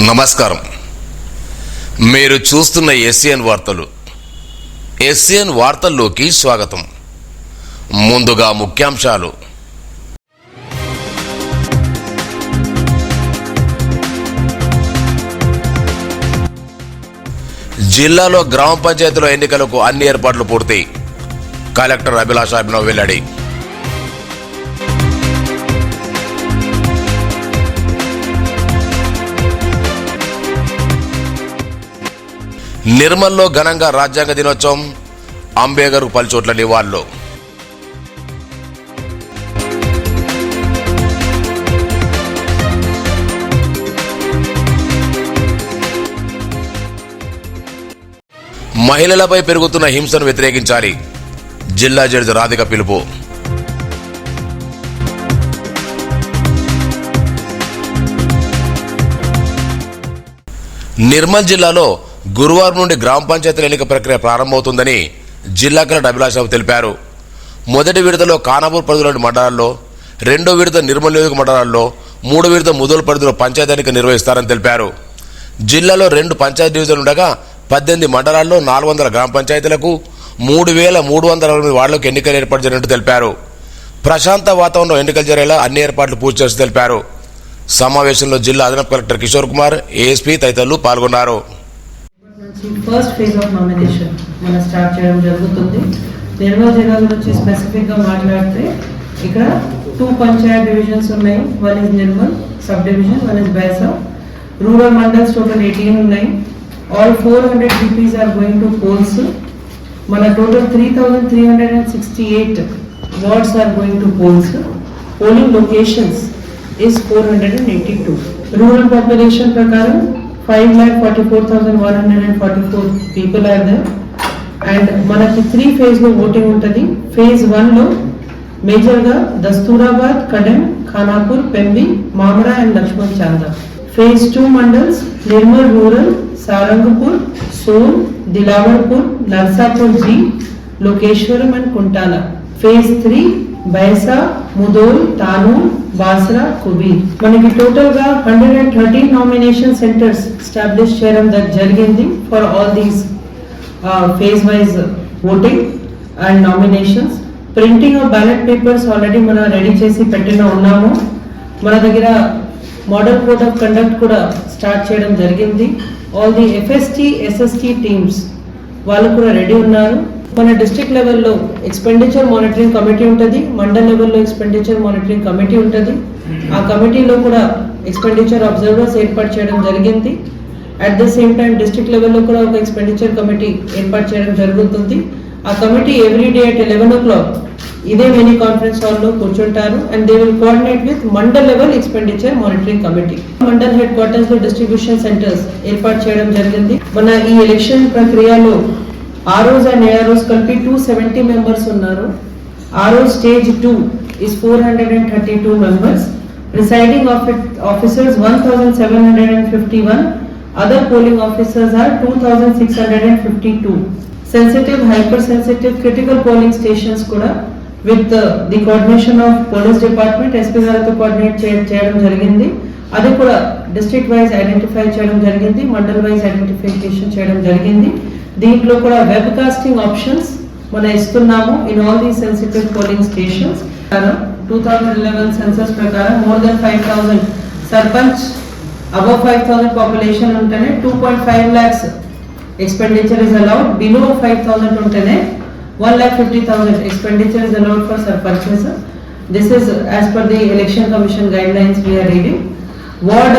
నమస్కారం. మీరు చూస్తున్న ఎస్సీఎన్ వార్తలు. ఎస్సీఎన్ వార్తల్లోకి స్వాగతం. ముందుగా ముఖ్యాంశాలు. జిల్లాలో గ్రామ పంచాయతీల ఎన్నికలకు అన్ని ఏర్పాట్లు పూర్తి. కలెక్టర్ అభిలాష అభినవ్ వెల్లడి. నిర్మల్లో ఘనంగా రాజ్యాంగ దినోత్సవం. అంబేద్కర్ పలుచోట్ల నివాళులు. మహిళలపై పెరుగుతున్న హింసను వ్యతిరేకించాలి. జిల్లా జడ్జి రాధిక పిలుపు. నిర్మల్ జిల్లాలో గురువారం నుండి గ్రామ పంచాయతీల ఎన్నిక ప్రక్రియ ప్రారంభమవుతుందని జిల్లా కలెక్టర్ అభిలాష తెలిపారు. మొదటి విడతలో ఖానాపూర్ పరిధిలోని మండలాల్లో, రెండో విడత నిర్మల్ నియోజక మండలాల్లో, మూడో విడత ముదోల్ పరిధిలో పంచాయతీ ఎన్నిక నిర్వహిస్తారని తెలిపారు. జిల్లాలో 2 పంచాయతీ డివిజన్లు ఉండగా 18 మండలాల్లో 400 గ్రామ పంచాయతీలకు 3,360 వార్డులకు ఎన్నికలు ఏర్పాటు జరిగినట్టు తెలిపారు. ప్రశాంత వాతావరణంలో ఎన్నికలు జరిగేలా అన్ని ఏర్పాట్లు పూర్తి చేసి తెలిపారు. సమావేశంలో జిల్లా అదనపు కలెక్టర్ కిషోర్ కుమార్, ఏఎస్పీ తదితరులు పాల్గొన్నారు. ఫస్ట్ ఫేజ్ ఆఫ్ నామినేషన్ మనం స్టార్ట్ చేయడం జరుగుతుంది. నిర్మల్ జిల్లా గురించి స్పెసిఫిక్గా మాట్లాడితే ఇక్కడ 2 పంచాయత్ డివిజన్స్ ఉన్నాయి. One is Nirmal sub division, one is Bhainsa. Rural mandals total 18 ఉన్నాయి. All 400 GPs are going to polls. మన total 3,368 wards are going to polls. Polling locations is 482. Rural population ప్రకారం 5,44,144 people are there. అండ్ మనకి 3 phase లో voting ఉంటుంది. Phase 1 లో మేజర్గా Dasturabad, Kadem, Khanapur, Pembi, Mamada and Laxman Chanda. Phase 2 mandals Nirmal rural, Sarangapur, Sone, Dilawarpur, Narsapur G, Lokeshwaram and Kuntala. Phase 3 Bhainsa, Mudhol, Tanur, Basara, Kubeer. మనకి total గా 113 nomination centres establish చేయడం జరిగింది for all these phase wise voting and nominations. Printing of ballot papers already మనం రెడీ చేసి పెట్టిన ఉన్నాము. మన దగ్గర మోడల్ కోడ్ ఆఫ్ కండక్ట్ కూడా స్టార్ట్ చేయడం జరిగింది. All the FST, SST teams వాళ్ళు కూడా రెడీ ఉన్నారు. మన డిస్ట్రిక్ట్ లెవెల్లో ఎక్స్పెండిచర్ మానిటరింగ్ కమిటీ ఉంటుంది, మండల్ లెవెల్లో ఎక్స్పెండిచర్ మానిటరింగ్ కమిటీ ఉంటుంది. ఆ కమిటీలో కూడా ఎక్స్పెండిచర్ అబ్జర్వర్స్ ఏర్పాటు చేయడం జరిగింది. At the same time district లెవెల్లో కూడా ఒక ఎక్స్పెండిచర్ కమిటీ ఏర్పాటు చేయడం జరుగుతుంది. ఆ కమిటీ ఎవ్రీడే at 11 o'clock ఇదే మినీ కాన్ఫరెన్స్ హాల్లో కూర్చుంటారు. And they will coordinate with mandal level expenditure monitoring committee. Mandal head quarters లో డిస్ట్రిబ్యూషన్ సెంటర్స్ ఏర్పాటు చేయడం జరిగింది. మన ఈ ఎలక్షన్ ప్రక్రియలో ROs and AROs కలిపి 270 members ఉన్నారు. RO stage 2 is 432 members. Presiding officers 1,751. Other polling officers are 2,652. Sensitive, hypersensitive, critical polling stations kuda with the coordination of police department, SP గారితో కోఆర్డినేట్ చేయడం జరిగింది. అది కూడా డిస్ట్రిక్ట్ వైజ్ ఐడెంటిఫై చేయడం జరిగింది, mandal wise identification చేయడం జరిగింది. దీంట్లో కూడా వెబ్ కాస్టింగ్ ఆప్షన్స్ మనం ఇస్తున్నాము in all the sensitive polling stations. 2011 census ప్రకారం more than 5,000 sarpanch, above 5,000 population ఉంటేనే 2.5 lakhs expenditure is allowed. Below 5,000 ఉంటేనే 1,50,000 expenditure is allowed for sarpanches. This is as per the election commission guidelines we are reading. Ward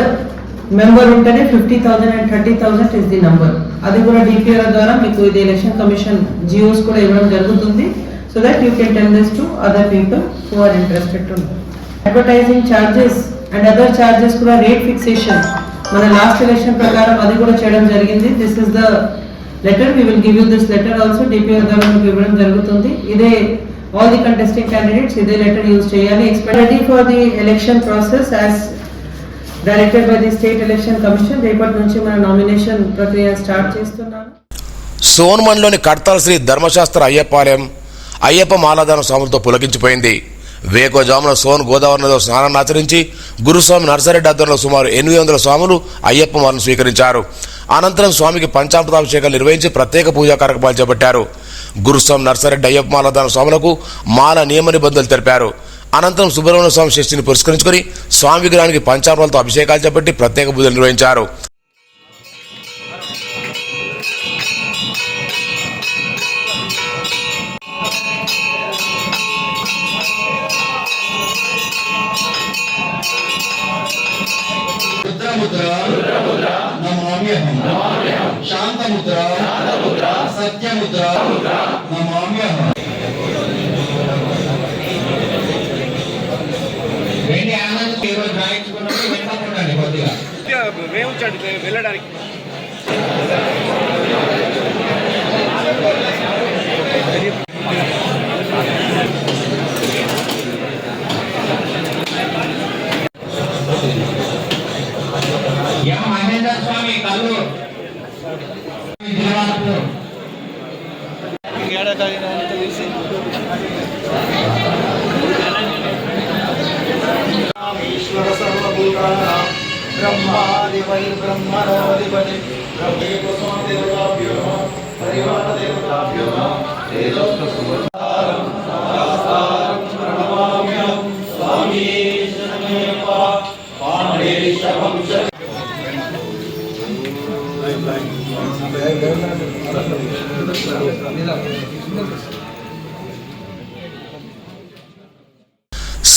member ఉంటేనే 50,000 and 30,000 is the number. అది కూడా DPR ద్వారా మీకు ఇది election commission జియోస్ కూడా ఇవ్వడం జరుగుతుంది. So that you can tell this to other people who are interested to know. Advertising charges and other charges కూడా రేట్ ఫిక్సేషన్ మన లాస్ట్ ఎలక్షన్ ప్రకారం అది కూడా చేయడం జరిగింది. This is the letter, we will give you this letter also. DPR ద్వారా మీకు ఇవ్వడం జరుగుతుంది. ఇదే ఆల్ ది కంటెస్టింగ్ క్యాండిడేట్స్ ఇదే లెటర్ యూజ్ చేయాలి. Ready for the election process as directed by the state election commission. రేపటి నుంచి మన నామినేషన్ ప్రక్రియ స్టార్ట్ చేస్తున్నాము. సోన్మన్లోని కడతాల్ శ్రీ ధర్మశాస్త్ర అయ్యప్ప ఆలయం అయ్యప్ప మాలాధారం స్వాములతో పులకించిపోయింది. వేకోజామున సోన్ గోదావరి నదిలో స్నానాన్ని ఆచరించి గురుస్వామి నర్సారెడ్డి ఆధ్వర్యంలో సుమారు 800 స్వాములు అయ్యప్ప మాలను స్వీకరించారు. అనంతరం స్వామికి పంచామృతాభిషేకాలు నిర్వహించి ప్రత్యేక పూజా కార్యక్రమాలు చేపట్టారు. గురుస్వామి నర్సారెడ్డి అయ్యప్ప మాలధారణ స్వాములకు మాల నియమ నిబంధనలు తెలిపారు. అనంతరం సుబ్రహ్మణ్య స్వామి షష్ఠిని పురస్కరించుకుని స్వామి విగ్రహానికి పంచామృతాలతో అభిషేకాలు చేపట్టి ప్రత్యేక పూజలు నిర్వహించారు. శాంతముద్ర సత్యముద్ర నమామ్యహం. వెండి ఆనందం ఈరోజు రాయించుకున్నట్టు వెంటనే కొద్దిగా వెళ్ళడానికి మహేంద్ర స్వామి కల్లు ఈశ్వర సర్వభూతానాం బ్రహ్మాధిపతి బ్రహ్మణోధిపతి బ్రహ్మేశ్వరదేవతాభ్యో నమః పరివారదేవతాభ్యో నమః తేజోస్తస్వతారం సదాసారం ప్రణమామ్యహం స్వామి శరణమయ్యప్ప పాండేశవం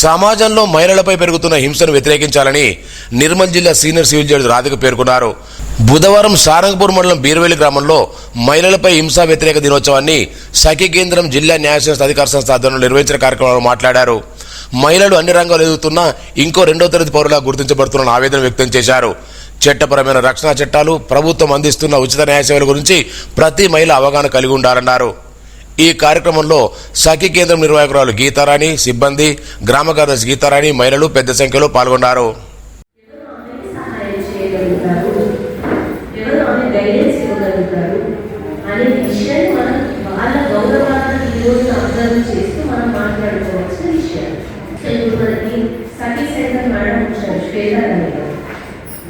సమాజంలో మహిళలపై పెరుగుతున్న హింసను వ్యతిరేకించాలని నిర్మల్ జిల్లా సీనియర్ సివిల్ జడ్జి రాధిక పేర్కొన్నారు. బుధవారం సారంగపూర్ మండలం బీర్వేలి గ్రామంలో మహిళలపై హింసా వ్యతిరేక దినోత్సవాన్ని సఖీ కేంద్రం జిల్లా న్యాయశాస్త్ర అధికార సంస్థ ఆధ్వర్యంలో నిర్వహించిన కార్యక్రమంలో మాట్లాడారు. మహిళలు అన్ని రంగాలు ఎదుగుతున్నా ఇంకో 2వ తరగతి పౌరులా గుర్తించబడుతున్న ఆవేదన వ్యక్తం చేశారు. చట్టపరమైన రక్షణ చట్టాలు, ప్రభుత్వం అందిస్తున్న ఉచిత న్యాయ సేవల గురించి ప్రతి మహిళ అవగాహన కలిగి ఉండాలన్నారు. ఈ కార్యక్రమంలో సఖీ కేంద్రం నిర్వాహకురాలు గీతారాణి, సిబ్బంది, గ్రామ కార్యదర్శి గీతారాణి, మహిళలు పెద్ద సంఖ్యలో పాల్గొన్నారు.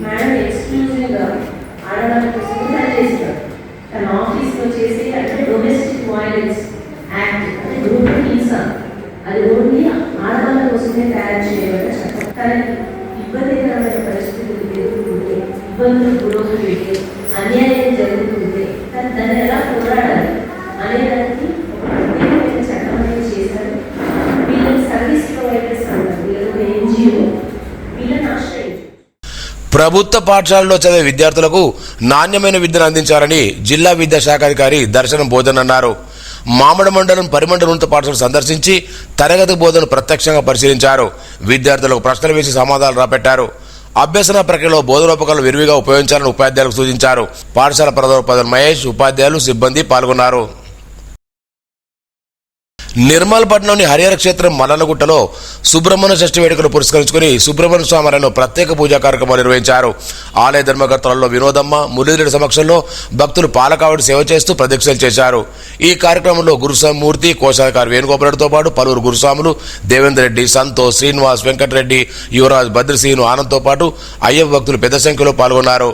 మేడం ఎక్స్క్లూజివ్గా ఆడవాళ్ళ కోసం చేస్తారు. తన ఆఫీస్లో చేసే అంటే డొమెస్టిక్ వైలెన్స్ యాక్ట్ అంటే గ్రూప్ హింస అది ఓన్లీ ఆడవాళ్ళ కోసమే తయారు చేయబడిన చట్టం. తనకి ఇబ్బందికరమైన పరిస్థితులు ఎదుర్కొంటే, ఇబ్బందులు గురవుతుంటే, అన్యాయం జరుగుతుంటే దాన్ని ఎలా పోరాడాలి అనేదానికి ప్రత్యేకమైన చట్టం అనేది చేశారు. వీళ్ళకి సర్వీస్ ప్రొవైడర్స్ అంటారు, వీళ్ళకి ఎన్జిఓ వీళ్ళని ఆశ్రయించారు. ప్రభుత్వ పాఠశాలలో చదివే విద్యార్థులకు నాణ్యమైన విద్యను అందించాలని జిల్లా విద్యాశాఖాధికారి దర్శనం బోధన్ అన్నారు. మామడ మండలం పరిమండల ఉన్నత పాఠశాల సందర్శించి తరగతి బోధనను ప్రత్యక్షంగా పరిశీలించారు. విద్యార్థులకు ప్రశ్నలు వేసి సమాధానాలు రాబట్టారు. అభ్యసన ప్రక్రియలో బోధనోపకరణలు విరివిగా ఉపయోగించాలని ఉపాధ్యాయులకు సూచించారు. పాఠశాల ప్రధానోపాధ్యాయులు మహేష్, ఉపాధ్యాయులు, సిబ్బంది పాల్గొన్నారు. నిర్మల్ పట్టణంలోని హరిహర క్షేత్రం మల్లనగుట్టలో సుబ్రహ్మణ్య షష్ఠి వేడుకలు పురస్కరించుకుని సుబ్రహ్మణ్య స్వామి ఆలయంలో ప్రత్యేక పూజా కార్యక్రమాలు నిర్వహించారు. ఆలయ ధర్మకర్తలలో వినోదమ్మ, మురళీరెడ్డి సమక్షంలో భక్తులు పాలకావడి సేవ చేస్తూ ప్రదక్షిణలు చేశారు. ఈ కార్యక్రమంలో గురుస్వామి మూర్తి, కోశాధికారి వేణుగోపాలరెడ్డితో పాటు పలువురు గురుస్వాములు దేవేందర్ రెడ్డి, సంతోష్, శ్రీనివాస్, వెంకటరెడ్డి, యువరాజ్, బద్రసీను, ఆనంద్తో పాటు అయ్యప్ప భక్తులు పెద్ద సంఖ్యలో పాల్గొన్నారు.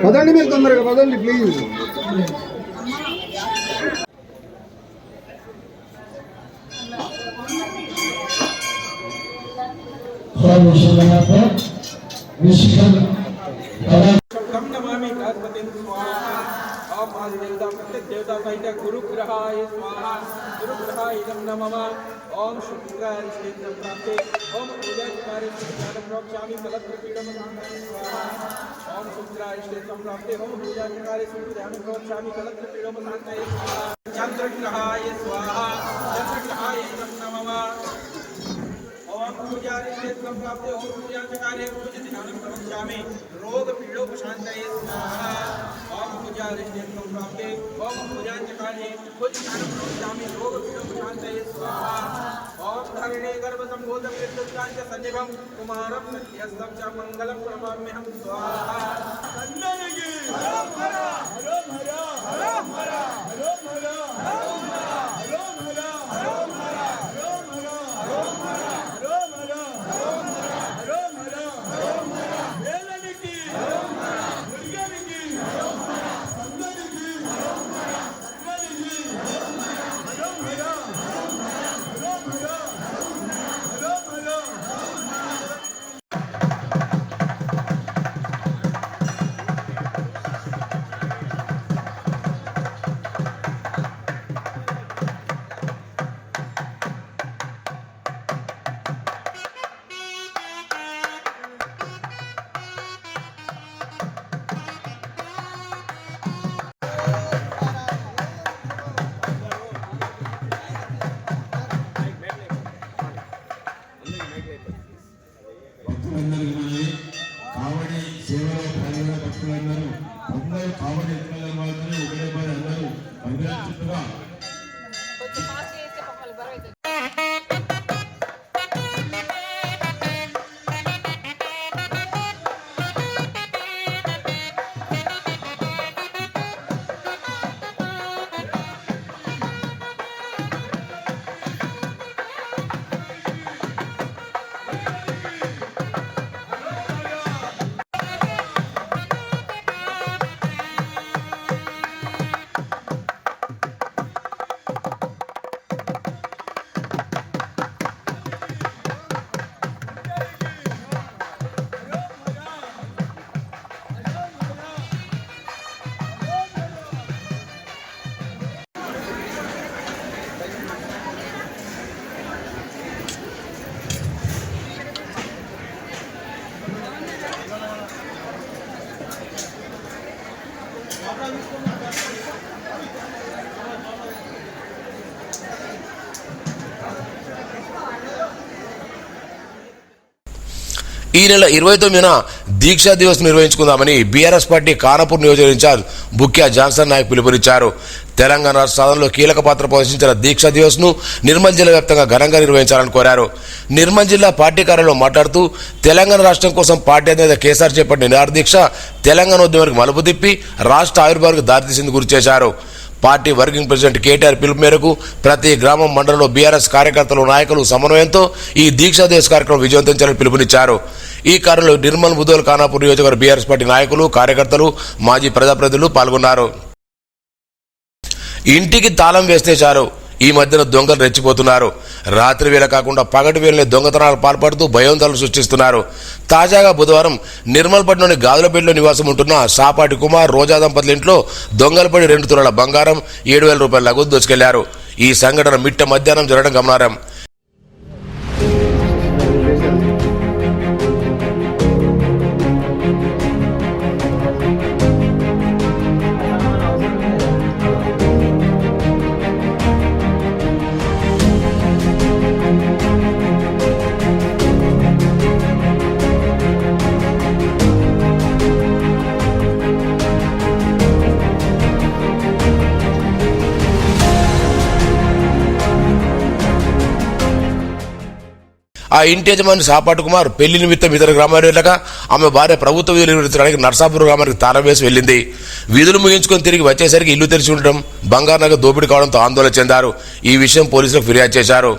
పదండి, మీరు తొందరగా పదండి ప్లీజ్. नमामि गणपति स्वाहा। ओम देवता प्रत्येक देवता सहित गुरुग्रहाय स्वाहा। गुरुग्रहाय नमः। ओम शुक्राय श्रीं प्राप्ते। ओम पूजाकार्य ज्ञान प्रोक्षामि फलप्रपीडम स्वाहा। ओम शुक्राय श्रीं प्राप्ते। ओम पूजाकार्य ज्ञान प्रोक्षामि फलप्रपीडम स्वाहा। चंद्रग्रहाय स्वाहा। चंद्रग्रहाय नमः। ओम पूजारि क्षेत्रं प्राप्ते। ओम पूजाकार्य ज्ञान प्रोक्षामि रोग पीडोपशान्तये स्वाहा। ओम पूजारि क्षेत्रं प्राप्ते। ओम पूजाकार्य ज्ञान प्रोक्षामि रोग पीडोपशान्तये स्वाहा। ओम कुमारिणे गर्भसम्भूतं विद्युत्काञ्च सन्निभं कुमारं सत्यस्तं च मङ्गलं प्रणमाम्यहं स्वाहा सन्नगिरि हरं हरा हरं हरा हरं हरा हरं हरा हरं हरा हरं हरा हरं हरा हरं हरा हरं हरा हरं हरा हरं हरा हरं हरा हरं हरा वेलनिकी हरं हरा मुर्गनिकी हरं हरा सन्नगिरि हरं हरा सन्नगिरि हरं हरा हरं हरा हरं हरा हरं हरा हरं हरा భక్తులందరికీ మనవి కావడి సేవలో పాల్గొనే భక్తులందరూ అందరూ కావడి ఎత్తుకెళ్ళిన మాత్రమే ఒకటే పని అందరూ అభినందించుగా కొంచెం ఫాస్ట్ చేస్తే పక్కన బరువు అవుతుంది. ఈ నెల 29న దీక్షా దివస్ నిర్వహించుకుందామని బీఆర్ఎస్ పార్టీ ఖానాపూర్ నియోజక ఇన్ఛార్జ్ బుక్యా జాన్సన్ నాయక్ పిలుపునిచ్చారు. తెలంగాణ రాష్ట్ర సాధనలో కీలక పాత్ర పోషించిన దీక్షా దివస్ ను నిర్మల్ జిల్లా వ్యాప్తంగా ఘనంగా నిర్వహించాలని కోరారు. నిర్మల్ జిల్లా పార్టీ కార్యాలయంలో మాట్లాడుతూ తెలంగాణ రాష్ట్రం కోసం పార్టీ అధినేత కేసీఆర్ చేపట్టిన నిరాహార దీక్ష తెలంగాణ ఉద్యమానికి మలుపు తిప్పి రాష్ట్ర ఆవిర్భావానికి దారితీసింది గుర్తు చేశారు. పార్టీ వర్కింగ్ ప్రెసిడెంట్ కేటీఆర్ పిలుపు మేరకు ప్రతి గ్రామం మండలంలో బీఆర్ఎస్ కార్యకర్తలు నాయకులు సమన్వయంతో ఈ దీక్షా దివస్ కార్యక్రమం విజయవంతం చేయాలని పిలుపునిచ్చారు. ఈ కార్యక్రమంలో నిర్మల్ ముదోల్ ఖానాపూర్ నియోజకవర్గ బీఆర్ఎస్ పార్టీ నాయకులు కార్యకర్తలు మాజీ ప్రజాప్రతినిధులు పాల్గొన్నారు. ఇంటికి తాళం వేస్తే చాలు ఈ మధ్యన దొంగలు రెచ్చిపోతున్నారు. రాత్రి వేళ కాకుండా పగటి వేళనే దొంగతనాలు పాల్పడుతూ భయోందనలు సృష్టిస్తున్నారు. తాజాగా బుధవారం నిర్మల్పట్నంలోని గాదులపేటలో నివాసం ఉంటున్న సాపాటి కుమార్ రోజా దంపతుల ఇంట్లో దొంగలు పడి 2 తులాల బంగారం 7,000 రూపాయల నగదు దోచుకెళ్లారు. ఈ సంఘటన మిట్ట మధ్యాహ్నం జరగడం గమనార్హం. ఆ ఇంటి యజమాని సాపాటి కుమార్ పెళ్లి నిమిత్తం ఇతర గ్రామాలు వెళ్ళగా ఆమె భార్య ప్రభుత్వ విధులు నిర్వహించడానికి నర్సాపూర్ గ్రామానికి తాళం వేసి వెళ్ళింది. విధులు ముగించుకొని తిరిగి వచ్చేసరికి ఇల్లు తెరిచి ఉండడం, బంగారు నగదు దోపిడీ కావడంతో ఆందోళన చెందారు. ఈ విషయం పోలీసులకు ఫిర్యాదు చేశారు.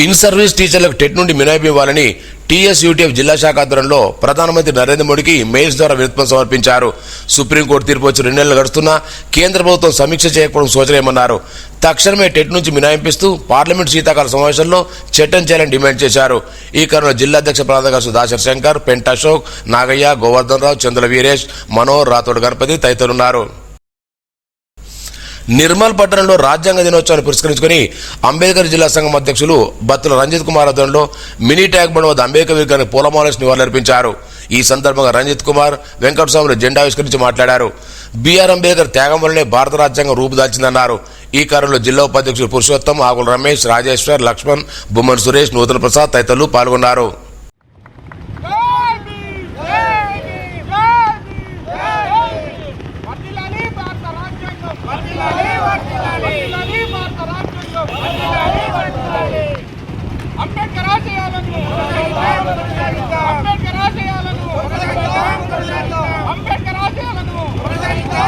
ఇన్ సర్వీస్ టీచర్లకు టెట్ నుండి మినహాయింపు ఇవ్వాలని టీఎస్యూటీఎఫ్ జిల్లా శాఖ ఆధ్వర్యంలో ప్రధానమంత్రి నరేంద్ర మోడీకి మెయిల్స్ ద్వారా వినతి సమర్పించారు. సుప్రీంకోర్టు తీర్పు వచ్చి 2 నెలలు గడుస్తున్నా కేంద్ర ప్రభుత్వం సమీక్ష చేయకపోవడం శోచనీయమన్నారు. తక్షణమే టెట్ నుంచి మినహాయింపిస్తూ పార్లమెంట్ శీతాకాల సమావేశంలో చట్టం చేయాలని డిమాండ్ చేశారు. ఈ కారణంలో జిల్లా అధ్యక్ష ప్రధాన దాసర్ శంకర్, పెంట అశోక్, నాగయ్య, గోవర్ధన్ రావు, చంద్ర వీరేష్, మనోహర్, రాథోడ్ గణపతి తదితరులున్నారు. నిర్మల్ పట్టణంలో రాజ్యాంగ దినోత్సవాన్ని పురస్కరించుకుని అంబేద్కర్ జిల్లా సంఘం అధ్యక్షులు బత్తుల రంజిత్ కుమార్ ఆధ్వర్యంలో మినీ ట్యాంక్ బండ్ వద్ద అంబేద్కర్ విగ్రహానికి పూలమాలసి నివాళులర్పించారు. ఈ సందర్భంగా రంజిత్ కుమార్, వెంకటస్వామిని జెండా ఆవిష్కరించి మాట్లాడారు. బిఆర్ అంబేద్కర్ త్యాగం వల్లనే భారత రాజ్యాంగం రూపుదాల్చిందన్నారు. ఈ కార్యంలో జిల్లా ఉపాధ్యక్షులు పురుషోత్తం, ఆకుల రమేష్, రాజేశ్వర్, లక్ష్మణ్, బొమ్మన్ సురేష్, నూతన ప్రసాద్ తదితరులు పాల్గొన్నారు.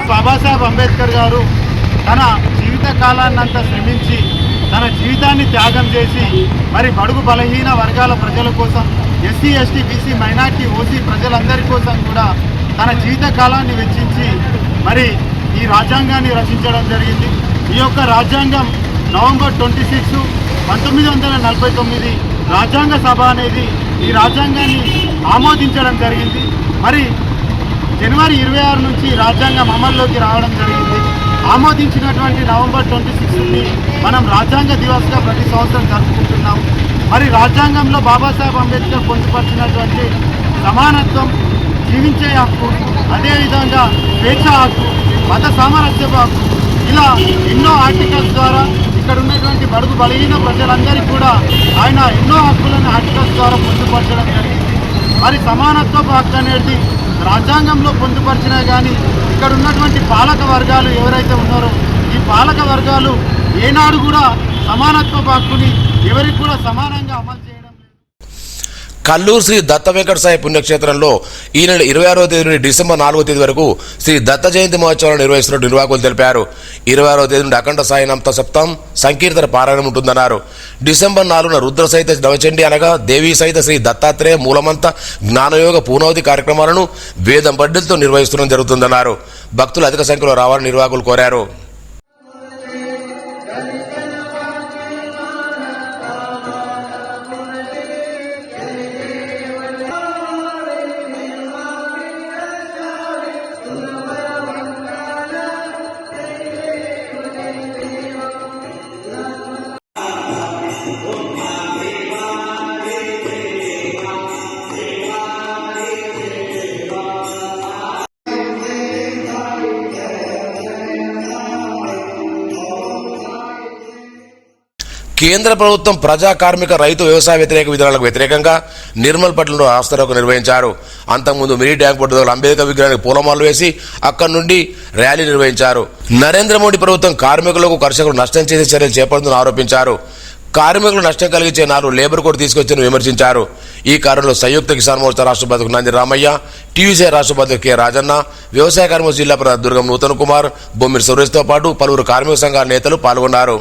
బాబాసాహెబ్ అంబేద్కర్ గారు తన జీవిత కాలాన్నంతా శ్రమించి తన జీవితాన్ని త్యాగం చేసి మరి బడుగు బలహీన వర్గాల ప్రజల కోసం, SC, ST, BC, minority, OC ప్రజలందరి కోసం కూడా తన జీవిత కాలాన్ని వెచ్చించి మరి ఈ రాజ్యాంగాన్ని రచించడం జరిగింది. ఈ యొక్క రాజ్యాంగం నవంబర్ 26, 1949 రాజ్యాంగ సభ అనేది ఈ రాజ్యాంగాన్ని ఆమోదించడం జరిగింది. మరి జనవరి 26 నుంచి రాజ్యాంగం అమల్లోకి రావడం జరిగింది. ఆమోదించినటువంటి నవంబర్ 26ని మనం రాజ్యాంగ దివస్గా ప్రతి సంవత్సరం జరుపుకుంటున్నాం. మరి రాజ్యాంగంలో బాబాసాహెబ్ అంబేద్కర్ పొందుపరిచినటువంటి సమానత్వం, జీవించే హక్కు, అదేవిధంగా స్వేచ్ఛ హక్కు, మత సామరస్యపు హక్కు, ఇలా ఎన్నో ఆర్టికల్స్ ద్వారా ఇక్కడ ఉన్నటువంటి బడుగు బలహీన ప్రజలందరికీ కూడా ఆయన ఎన్నో హక్కులను ఆర్టికల్స్ ద్వారా పొందుపరచడం జరిగింది. మరి సమానత్వపు హక్కు అనేది రాజ్యాంగంలో పొందుపరిచినా కానీ ఇక్కడ ఉన్నటువంటి పాలక వర్గాలు ఎవరైతే ఉన్నారో ఈ పాలక వర్గాలు ఏనాడు కూడా సమానత్వపు హక్కుని ఎవరికి కూడా సమానంగా అమలు చేయడం. కల్లూరు శ్రీ దత్త వెంకట సాయి పుణ్యక్షేత్రంలో ఈ నెల 26వ తేదీ నుండి డిసెంబర్ 4వ తేదీ వరకు శ్రీ దత్త జయంతి మహోత్సవాలను నిర్వహిస్తున్నట్టు నిర్వాహకులు తెలిపారు. 26వ తేదీ నుండి అఖండ సాయినామత సప్తాం సంకీర్తన పారాయణం ఉంటుందన్నారు. డిసెంబర్ 4న రుద్ర సహిత నవచండి అనగా దేవీ సహిత శ్రీ దత్తాత్రేయ మూలమంత జ్ఞానయోగ పూర్ణావతి కార్యక్రమాలను వేదం పండితులతో నిర్వహిస్తుండడం జరుగుతుందన్నారు. భక్తులు అధిక సంఖ్యలో రావాలని నిర్వాహకులు కోరారు. కేంద్ర ప్రభుత్వం ప్రజా కార్మిక రైతు వ్యవసాయ వ్యతిరేక విధానాలకు వ్యతిరేకంగా నిర్మల్ పట్టణంలో రాస్తారోకో నిర్వహించారు. అంతకుముందు మినీ ట్యాంక్ బండ్ వద్ద అంబేద్కర్ విగ్రహానికి పూలమాలలు వేసి అక్కడి నుండి ర్యాలీ నిర్వహించారు. నరేంద్ర మోడీ ప్రభుత్వం కార్మికులకు, కర్షకులకు నష్టం చేసే చర్యలు చేపడుతుందని ఆరోపించారు. కార్మికులు నష్టం కలిగించే 4 లేబర్ కోడ్ తీసుకొచ్చి విమర్శించారు. ఈ కారణంలో సంయుక్త కిసాన్ మోర్చా రాష్ట్ర ఉపాధ్యక్షుడు నంది రామయ్య, టీయూసీ రాష్ట్ర ఉపాధ్యక్షుడు కె రాజన్న, వ్యవసాయ కార్మిక జిల్లా ప్రధాన దుర్గం నూతన్ కుమార్, బొమ్మిడి సురేష్తో పాటు పలువురు కార్మిక సంఘాల నేతలు పాల్గొన్నారు.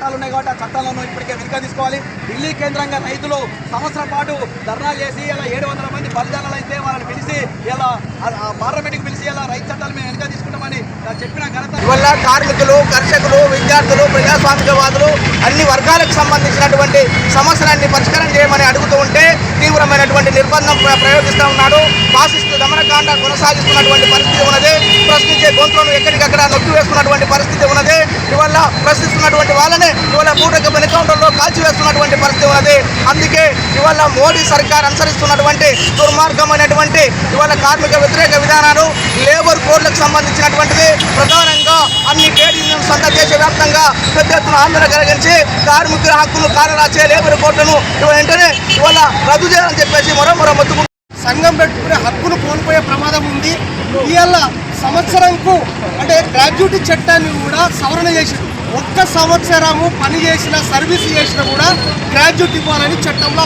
చట్టాలు ఉన్నాయి కాబట్టి ఆ చట్టాలను ఇప్పటికే వెనుక తీసుకోవాలి. ఢిల్లీ కేంద్రంగా రైతులు సంవత్సరం పాటు ధర్నాలు చేసి ఇలా 700 మంది బలిదానాలు అయితే వాళ్ళని పిలిచి ఇలా పార్లమెంట్కి పిలిచి ఇలా రైతు చట్టాలు మేము వెనుక తీసుకుంటామని చెప్పిన ఘనత. ఇవల్ల కార్మికులు, కర్షకులు, విద్యార్థులు, ప్రజాస్వామికవాదులు అన్ని వర్గాలకు సంబంధించినటువంటి సమస్యలన్నీ పరిష్కారం చేయమని అడుగుతూ ఉంటే తీవ్రమైనటువంటి నిర్బంధం ప్రయోగిస్తూ ఉన్నాడు. ఫాసిస్టు దమనకాండ కొనసాగిస్తున్నటువంటి పరిస్థితి ఉన్నది. ప్రశ్నించే గొంతులను ఎక్కడికక్కడ నొక్కి వేస్తున్నటువంటి పరిస్థితి ఉన్నది. ఇవల్ల ప్రశ్నిస్తున్నటువంటి వాళ్ళని ఇవాళ పూటకపు ఎన్కౌంటర్లో కాల్చివేస్తున్నటువంటి పరిస్థితి ఉన్నది. అందుకే ఇవాళ మోడీ సర్కార్ అనుసరిస్తున్నటువంటి దుర్మార్గమైనటువంటి ఇవాళ కార్మిక వ్యతిరేక విధానాలు, లేబర్ కోడ్లకు సంబంధించినటువంటిది ప్రధానంగా అన్ని ట్రేడ్ యూనియన్స్ అంతా దేశవ్యాప్తంగా పెద్ద ఎత్తున ఆందోళన కలిగించి కార్మికుల హక్కులు కాలరాచే లేబర్ కోడ్లను వెంటనే ఇవాళ రద్దు చేయాలని చెప్పేసి మరో మొత్తుకుంటున్నారు. సంఘం పెట్టుకునే హక్కును కోల్పోయే ప్రమాదం ఉంది. ఇవాళ సంవత్సరంకు అంటే గ్రాడ్యుయేటీ చట్టాన్ని కూడా సవరణ చేసింది. 1 సంవత్సరము పని చేసిన, సర్వీస్ చేసినా కూడా గ్రాడ్యుయేట్ ఇవ్వాలని చట్టంలో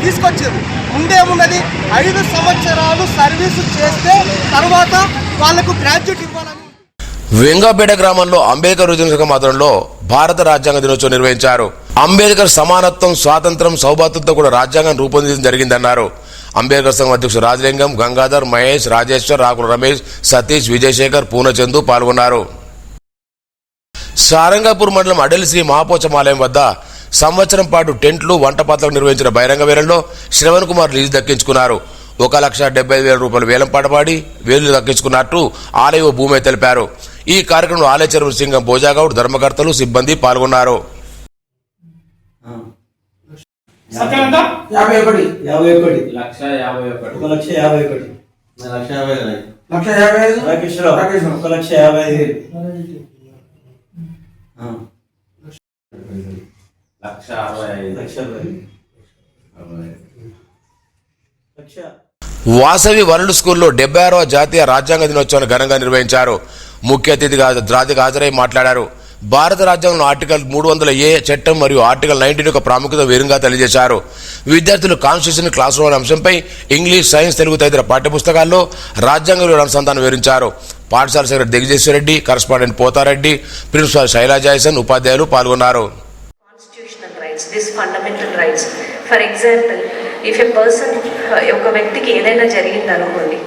తీసుకొచ్చేది. ముందేమున్నది 5 సంవత్సరాలు సర్వీసు చేస్తే తర్వాత వాళ్ళకు గ్రాడ్యుయేట్ ఇవ్వాలని. వెంగపేట గ్రామంలో అంబేద్కర్ రుజువుల ఆధ్వర్యంలో భారత రాజ్యాంగ దినోత్సవం నిర్వహించారు. అంబేద్కర్ సమానత్వం, స్వాతంత్రం, సౌభాతృత్వం కూడా రాజ్యాంగం రూపొందించడం జరిగిందన్నారు. అంబేద్కర్ సంఘం అధ్యక్షుడు రాజలింగం, గంగాధర్, మహేష్, రాజేశ్వర్, రాకుల రమేష్, సతీష్, విజయశేఖర్, పూర్ణచందు పాల్గొన్నారు. సారంగపూర్ మండలం అడలి శ్రీ మహాపోచమాలయం వద్ద సంవత్సరం పాటు టెంట్లు, వంటపాత్రలు నిర్వహించిన బహిరంగ వేలంలో శ్రవణ్ కుమార్ లీజు దక్కించుకున్నారు. 1,75,000 రూపాయలు వేలం పాటపాడి వేలు దక్కించుకున్నట్టు ఆలయ భూమి తెలిపారు. ఈ కార్యక్రమంలో ఆలయ చైర్మన్ సింగం భోజాగౌడ్, ధర్మకర్తలు, సిబ్బంది పాల్గొన్నారు. 1,55,000. వాసవి వరల్డ్ స్కూల్లో 76వ జాతీయ రాజ్యాంగ దినోత్సవాన్ని ఘనంగా నిర్వహించారు. ముఖ్య అతిథిగా రాధిక హాజరై మాట్లాడారు. భారత రాజ్యాంగంలో ఆర్టికల్ 300A చట్టం మరియు ఆర్టికల్ 19 యొక్క ప్రాముఖ్యత వివరంగా తెలియజేశారు. విద్యార్థులు కాన్స్టిట్యూషన్ క్లాస్ రూమ్ అంశంపై ఇంగ్లీష్, సైన్స్, తెలుగు తదితర పాఠ్యపుస్తకాల్లో రాజ్యాంగ అనుసంధానం వివరించారు. పాఠశాల secretary Digjeshwara Reddy, correspondent Pothareddy, principal Shaila Joyson, ఉపాధ్యాయులు పాల్గొన్నారు. These fundamental rights. For example, if a person, ఒక వ్యక్తికి ఏదైనా జరిగింది అనుకోండి,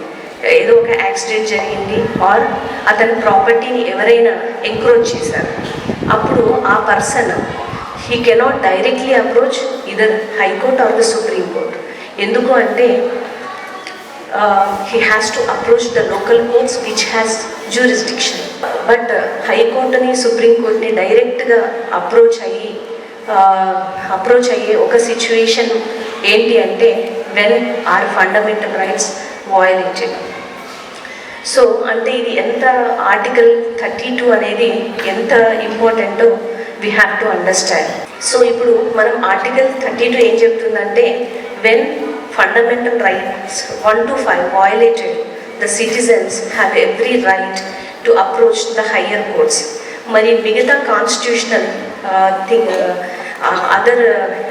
ఏదో ఒక యాక్సిడెంట్ జరిగింది ఆర్ అతని ప్రాపర్టీని ఎవరైనా ఎంక్రోచ్ చేశారు, అప్పుడు ఆ person he cannot directly approach either high court or the supreme court. ఎందుకు అంటే he has to approach the local courts which has jurisdiction. But హైకోర్టుని, సుప్రీం కోర్ట్ని డైరెక్ట్గా అప్రోచ్ అయ్యే ఒక సిచ్యువేషన్ ఏంటి అంటే when are fundamental rights violated. So అంటే ఇది ఎంత ఆర్టికల్ 32 అనేది ఎంత ఇంపార్టెంటో we have to understand. So ఇప్పుడు మనం ఆర్టికల్ 32 ఏం చెప్తుందంటే when fundamental rights 1 to 5 violated, the citizens have every right to approach the higher courts. మరి మిగతా కాన్స్టిట్యూషనల్ అదర్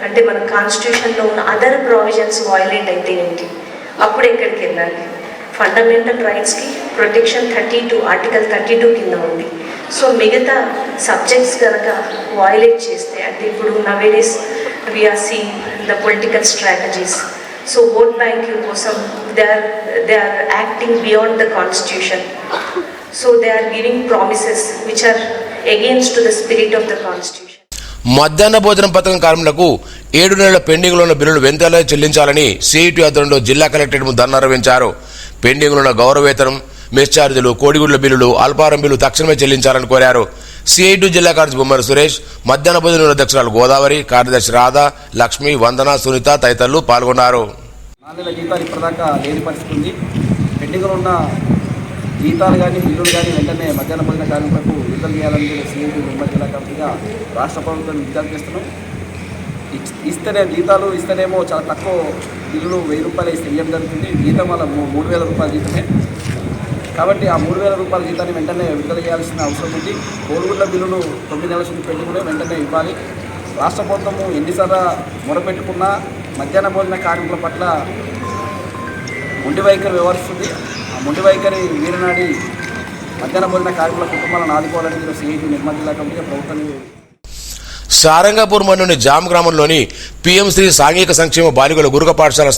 అంటే మన కాన్స్టిట్యూషన్లో ఉన్న అదర్ ప్రావిజన్స్ వయలేట్ అయితే ఏంటి, అప్పుడు ఎక్కడికి వెళ్ళాలి? ఫండమెంటల్ రైట్స్కి ప్రొటెక్షన్ 32 ఆర్టికల్ 32 కింద ఉంది. సో మిగతా సబ్జెక్ట్స్ కనుక వయలేట్ చేస్తే అంటే ఇప్పుడు nowadays we are seeing the political strategies. So vote banking కోసం they are acting beyond the constitution. So they are giving promises which are against to the spirit of the constitution. మధ్యాహ్న భోజనం పథకం కార్మికులకు 7 నెలల పెండింగ్లో ఉన్న బిల్లులు వెంటనే చెల్లించాలని సిఐటి ఆధ్వర్యంలో జిల్లా కలెక్టరేట్ ముందు ధర్నా నిర్వహించారు. పెండింగ్లో ఉన్న గౌరవ వేతనం, మెస్ ఛార్జీలు, కోడిగుడ్ల బిల్లులు, అల్పారం బిల్లు తక్షణమే చెల్లించాలని కోరారు. సిఐటి జిల్లా కార్యదర్శి బొమ్మరి సురేష్, మధ్యాహ్న భోజన అధ్యక్షురాలు గోదావరి, కార్యదర్శి రాధా, లక్ష్మి, వందన, సునీత తదితరులు పాల్గొన్నారు. 4 నెలల జీతాలు ఇప్పటిదాకా లేని పరిస్థితి ఉంది. పెండింగ్లో ఉన్న జీతాలు కానీ బిల్లులు కానీ వెంటనే మధ్యాహ్న భోజన కార్మికులకు విడుదల చేయాలని సిఐటి నిర్మల్ జిల్లా కమిటీగా రాష్ట్ర ప్రభుత్వం విజ్ఞప్తి చేస్తున్నాం. ఇస్తేనే జీతాలు ఇస్తేనేమో చాలా తక్కువ బిల్లులు 1000 రూపాయలు ఇస్తే ఇవ్వడం జరుగుతుంది. జీతం వల్ల 3000 రూపాయల జీతమే. కాబట్టి ఆ 3000 రూపాయల జీతాన్ని వెంటనే విడుదల చేయాల్సిన అవసరం ఉంది. కోడిగుడ్ల బిల్లులు 9 నెలల నుంచి పెండింగ్లో వెంటనే ఇవ్వాలి. రాష్ట్ర ప్రభుత్వము ఎన్నిసార్లు మొరపెట్టుకున్నా మధ్యాహ్న భోజన కార్మికుల పట్ల మొండి వైఖరి వ్యవహరిస్తుంది. ఆ మొండి వైఖరి వీరనాడి మధ్యాహ్న భోజన కార్మికుల కుటుంబాలను ఆదుకోవాలని సిఐటి నిర్మల్ జిల్లా కమిటీగా ప్రభుత్వాన్ని. సారంగపూర్ మండలి జామ్ గ్రామంలోని పిఎం శ్రీ సాంఘిక సంక్షేమ బాలికల గురుక పాఠశాల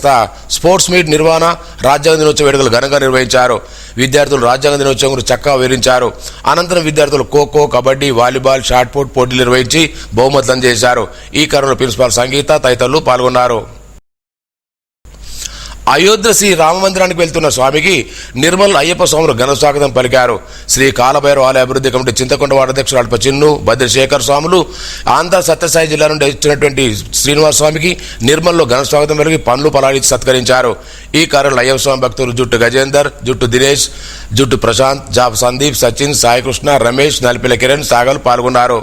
స్పోర్ట్స్ మీట్ నిర్వహణ, రాజ్యాంగ దినోత్సవ వేడుకలు ఘనంగా నిర్వహించారు. విద్యార్థులు రాజ్యాంగ దినోత్సవం గురించి చక్కగా వివరించారు. అనంతరం విద్యార్థులు kho kho, kabaddi, volleyball, shot put పోటీలు నిర్వహించి బహుమతులను చేశారు. ఈ కార్యక్రమంలో ప్రిన్సిపాల్ సంగీత తదితరులు పాల్గొన్నారు. అయోధ్య శ్రీ రామమందిరానికి వెళ్తున్న స్వామికి నిర్మల్ అయ్యప్ప స్వాములు ఘన స్వాగతం పలికారు. శ్రీ కాలభైరవ ఆలయ అభివృద్ధి కమిటీ చింతకొండ వార్డు అధ్యక్షుడు అల్ప చిన్ను, భద్రశేఖర్ స్వాములు, ఆంధ్ర సత్యసాయి జిల్లా నుండి వచ్చినటువంటి శ్రీనివాస స్వామికి నిర్మల్లో ఘన స్వాగతం పలికి పండ్లు పలాడిచి సత్కరించారు. ఈ కార్యంలో అయ్యప్ప స్వామి భక్తులు జుట్టు గజేందర్, జుట్టు దినేష్, జుట్టు ప్రశాంత్, జాబ్ సందీప్, సచిన్, సాయికృష్ణ, రమేష్, నలిపిల కిరణ్, సాగల్ పాల్గొన్నారు.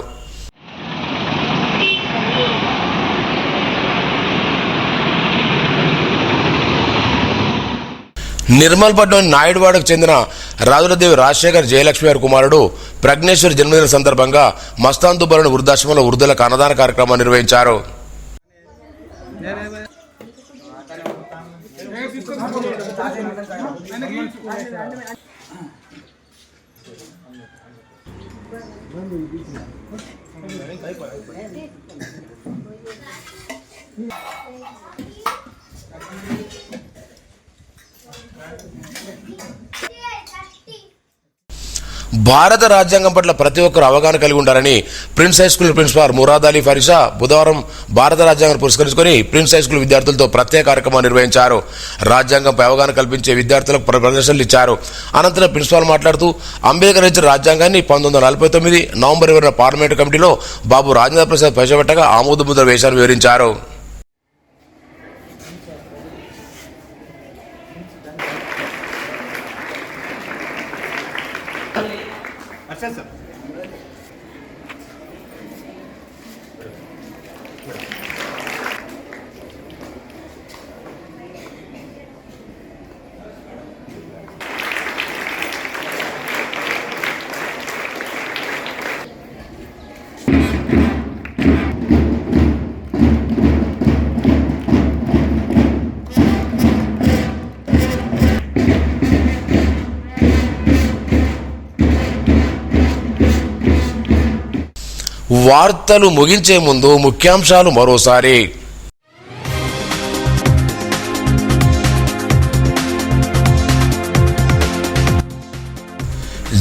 నిర్మల్ పట్టణం నాయుడువాడకు చెందిన రాజులదేవి రాజశేఖర్ జయలక్ష్మి గారి కుమారుడు ప్రజ్ఞేశ్వర్ జన్మదిన సందర్భంగా మస్తాన్ దుబ్బరని వృద్ధాశ్రమంలో వృద్ధులకు అన్నదాన కార్యక్రమాన్ని నిర్వహించారు. భారత రాజ్యాంగం పట్ల ప్రతి ఒక్కరు అవగాహన కలిగి ఉండాలని prince high school principal Murad Ali Farisha బుధవారం భారత రాజ్యాంగాన్ని పురస్కరించుకొని ప్రిన్స్ హై స్కూల్ విద్యార్థులతో ప్రత్యేక కార్యక్రమాన్ని నిర్వహించారు. రాజ్యాంగంపై అవగాహన కల్పించే విద్యార్థులకు ప్రదర్శనలు ఇచ్చారు. అనంతరం ప్రిన్సిపాల్ మాట్లాడుతూ అంబేద్కర్ ఇచ్చిన రాజ్యాంగాన్ని 1949 నవంబర్ 20 పార్లమెంటు కమిటీలో బాబు రాజేంద్ర ప్రసాద్ ప్రవేశపెట్టగా ఆమోద ముద్ర వేశారని వివరించారు. వార్తలు ముగించే ముందు ముఖ్యాంశాలు మరోసారి.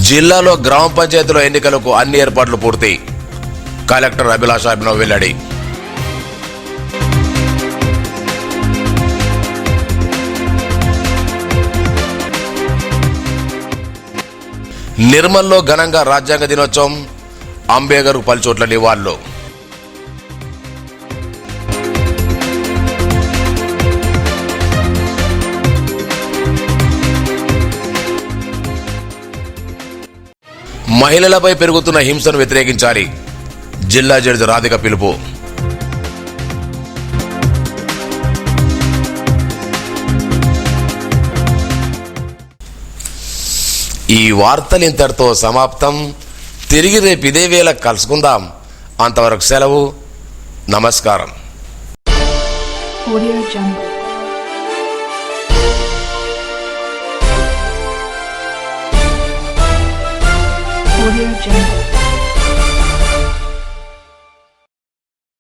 జిల్లాలో గ్రామ పంచాయతీల ఎన్నికలకు అన్ని ఏర్పాట్లు పూర్తి. కలెక్టర్ అభిలాష అభినవ్ వెల్లడి. నిర్మల్లో ఘనంగా రాజ్యాంగ దినోత్సవం. అంబేద్కర్ పలుచోట్ల నివాళులు. మహిళలపై పెరుగుతున్న హింసను వ్యతిరేకించాలి. జిల్లా జడ్జి రాధిక పిలుపు. ఈ వార్తలు ఇంతటితో సమాప్తం. తిరిగి రేపు ఇదే వేళ కలుసుకుందాం. అంతవరకు సెలవు. నమస్కారం. Audio Jungle. Audio Jungle.